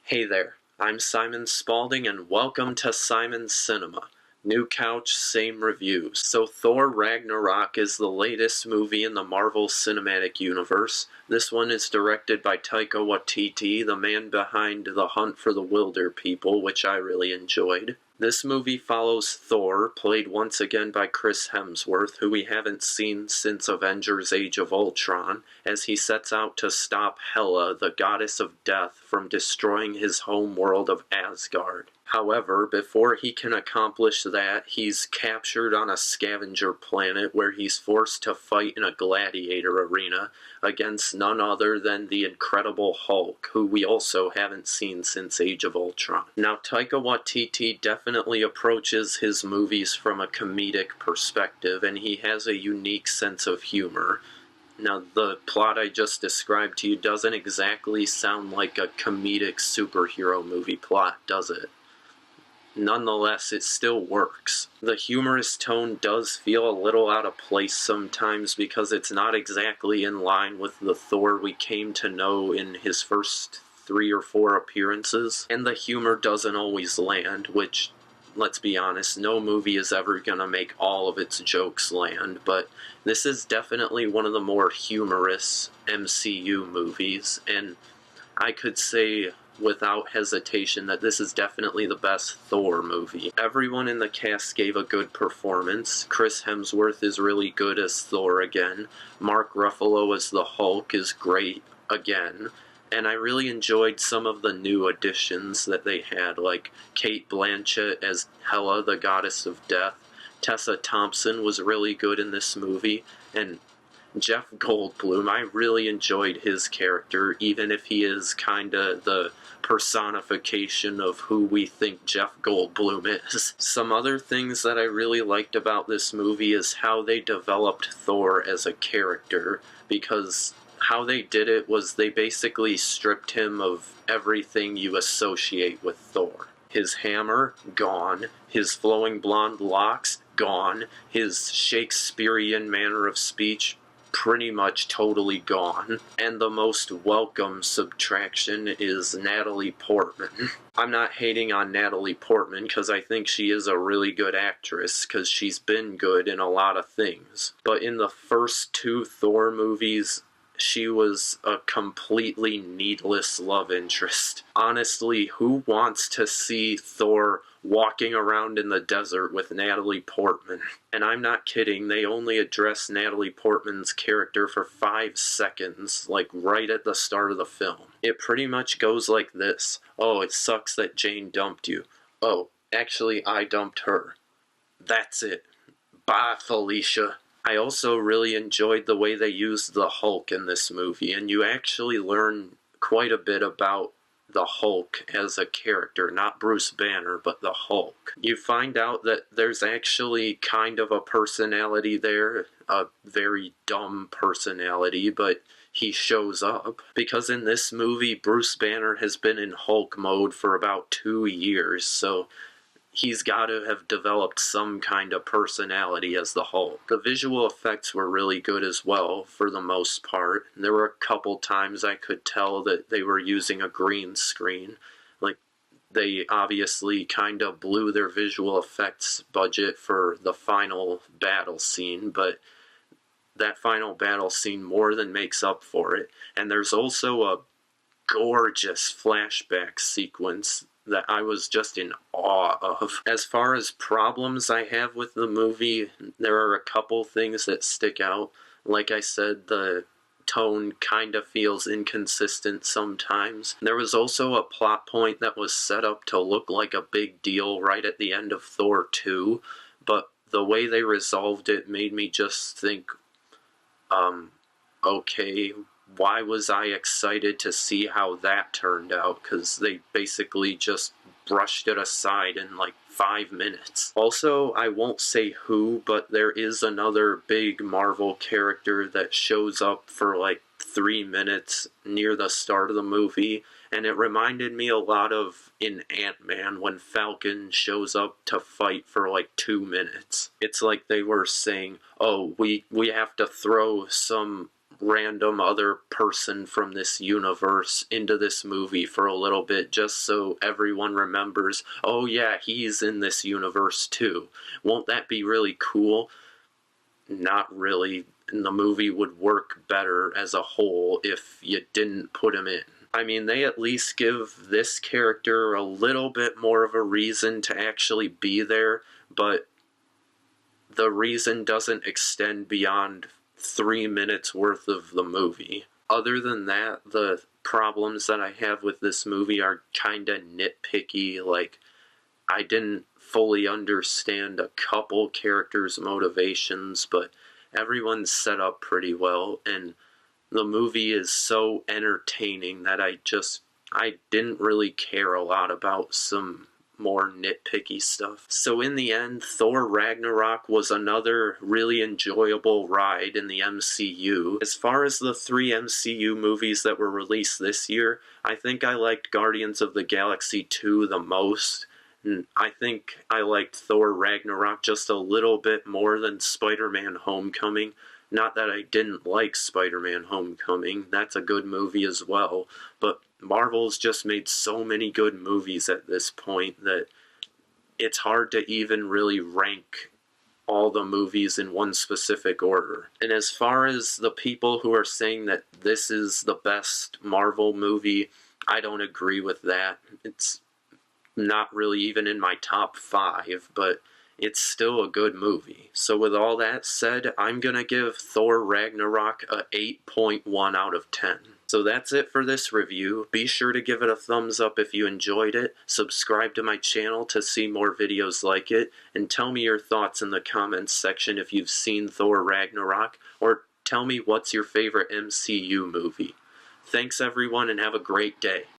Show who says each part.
Speaker 1: Hey there, I'm Simon Spalding and welcome to Simon's Cinema. New couch, same reviews. So Thor Ragnarok is the latest movie in the Marvel Cinematic Universe. This one is directed by Taika Waititi, the man behind The Hunt for the Wilder People, which I really enjoyed. This movie follows Thor, played once again by Chris Hemsworth, who we haven't seen since Avengers Age of Ultron, as he sets out to stop Hela, the goddess of death, from destroying his home world of Asgard. However, before he can accomplish that, he's captured on a scavenger planet where he's forced to fight in a gladiator arena against none other than the Incredible Hulk, who we also haven't seen since Age of Ultron. Now, Taika Waititi definitely approaches his movies from a comedic perspective, and he has a unique sense of humor. Now, the plot I just described to you doesn't exactly sound like a comedic superhero movie plot, does it? Nonetheless, it still works. The humorous tone does feel a little out of place sometimes because it's not exactly in line with the Thor we came to know in his first 3 or 4 appearances, and the humor doesn't always land, which, let's be honest, no movie is ever gonna make all of its jokes land, but this is definitely one of the more humorous MCU movies, and I could say without hesitation that this is definitely the best Thor movie. Everyone in the cast gave a good performance. Chris Hemsworth is really good as Thor again. Mark Ruffalo as the Hulk is great again. And I really enjoyed some of the new additions that they had, like Cate Blanchett as Hela, the goddess of death. Tessa Thompson was really good in this movie, and Jeff Goldblum, I really enjoyed his character, even if he is kinda the personification of who we think Jeff Goldblum is. Some other things that I really liked about this movie is how they developed Thor as a character, because how they did it was they basically stripped him of everything you associate with Thor. His hammer, gone. His flowing blonde locks, gone. His Shakespearean manner of speech, pretty much totally gone. And the most welcome subtraction is Natalie Portman. I'm not hating on Natalie Portman because I think she is a really good actress because she's been good in a lot of things. But in the first 2 Thor movies, she was a completely needless love interest. Honestly, who wants to see Thor walking around in the desert with Natalie Portman? And I'm not kidding, they only address Natalie Portman's character for 5 seconds, like right at the start of the film. It pretty much goes like this. Oh, it sucks that Jane dumped you. Oh, actually, I dumped her. That's it. Bye, Felicia. I also really enjoyed the way they used the Hulk in this movie, and you actually learn quite a bit about the Hulk as a character, not Bruce Banner, but the Hulk. You find out that there's actually kind of a personality there, a very dumb personality, but he shows up. Because in this movie, Bruce Banner has been in Hulk mode for about 2 years, so he's got to have developed some kind of personality as the Hulk. The visual effects were really good as well, for the most part. There were a couple times I could tell that they were using a green screen. Like, they obviously kind of blew their visual effects budget for the final battle scene, but that final battle scene more than makes up for it. And there's also a gorgeous flashback sequence that I was just in awe of. As far as problems I have with the movie, there are a couple things that stick out. Like I said, the tone kind of feels inconsistent sometimes. There was also a plot point that was set up to look like a big deal right at the end of Thor 2, but the way they resolved it made me just think, okay, why was I excited to see how that turned out? Because they basically just brushed it aside in like 5 minutes. Also, I won't say who, but there is another big Marvel character that shows up for like 3 minutes near the start of the movie, and it reminded me a lot of in Ant-Man when Falcon shows up to fight for like 2 minutes. It's like they were saying, oh, we have to throw some random other person from this universe into this movie for a little bit, just so everyone remembers, oh yeah, he's in this universe too. Won't that be really cool? Not really. And the movie would work better as a whole if you didn't put him in. I mean, they at least give this character a little bit more of a reason to actually be there, but the reason doesn't extend beyond 3 minutes worth of the movie. Other than that, the problems that I have with this movie are kinda nitpicky. Like, I didn't fully understand a couple characters' motivations, but everyone's set up pretty well, and the movie is so entertaining that I didn't really care a lot about some more nitpicky stuff. So in the end, Thor Ragnarok was another really enjoyable ride in the MCU. As far as the 3 MCU movies that were released this year, I think I liked Guardians of the Galaxy 2 the most. And I think I liked Thor Ragnarok just a little bit more than Spider-Man Homecoming. Not that I didn't like Spider-Man Homecoming, that's a good movie as well, but Marvel's just made so many good movies at this point that it's hard to even really rank all the movies in one specific order. And as far as the people who are saying that this is the best Marvel movie, I don't agree with that. It's not really even in my top 5, but it's still a good movie. So with all that said, I'm gonna give Thor Ragnarok a 8.1 out of 10. So that's it for this review. Be sure to give it a thumbs up if you enjoyed it, subscribe to my channel to see more videos like it, and tell me your thoughts in the comments section if you've seen Thor Ragnarok, or tell me what's your favorite MCU movie. Thanks everyone and have a great day.